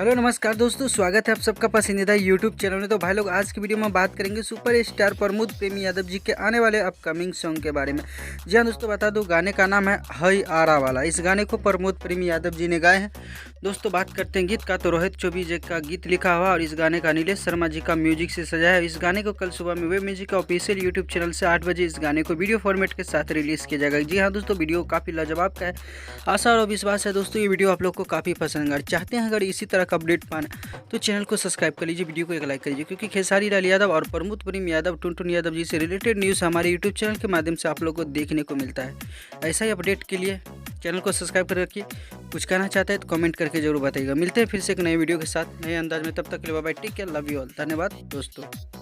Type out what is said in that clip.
Hello नमस्कार दोस्तों, स्वागत है आप सबका पसंदीदा यूट्यूब चैनल में। तो भाई लोग, आज की वीडियो में बात करेंगे सुपर स्टार प्रमोद प्रेमी यादव जी के आने वाले अपकमिंग सॉन्ग के बारे में। जी हाँ दोस्तों, बता दूं गाने का नाम है हई आरा वाला। इस गाने को प्रमोद प्रेमी यादव जी ने गाए हैं। दोस्तों बात करते हैं गीत का, तो रोहित चौबे जी का गीत लिखा हुआ और इस गाने का नीलेश शर्मा जी का म्यूजिक से सजाया है। इस गाने को कल सुबह में वेब म्यूजिक का ऑफिशियल यूट्यूब चैनल से 8 बजे इस गाने को वीडियो फॉर्मेट के साथ रिलीज किया जाएगा। जी हाँ दोस्तों, वीडियो काफ़ी लाजवाब का है। आशा और विश्वास है दोस्तों ये वीडियो आप लोग को काफ़ी पसंद आएगा। चाहते हैं अगर इसी तरह का अपडेट पाना तो चैनल को सब्सक्राइब कर लीजिए, वीडियो को एक लाइक करिए, क्योंकि खेसारी लाल यादव और प्रमोद प्रेमी यादव टुनटुन यादव जी से रिलेटेड न्यूज़ हमारे यूट्यूब चैनल के माध्यम से आप लोग को देखने को मिलता है। ऐसा ही अपडेट के लिए चैनल को सब्सक्राइब कर रखिए। कुछ कहना चाहते हैं तो कमेंट करके जरूर बताइएगा। मिलते हैं फिर से एक नए वीडियो के साथ नए अंदाज में, तब तक के लिए bye bye, take care, love you all. धन्यवाद दोस्तों।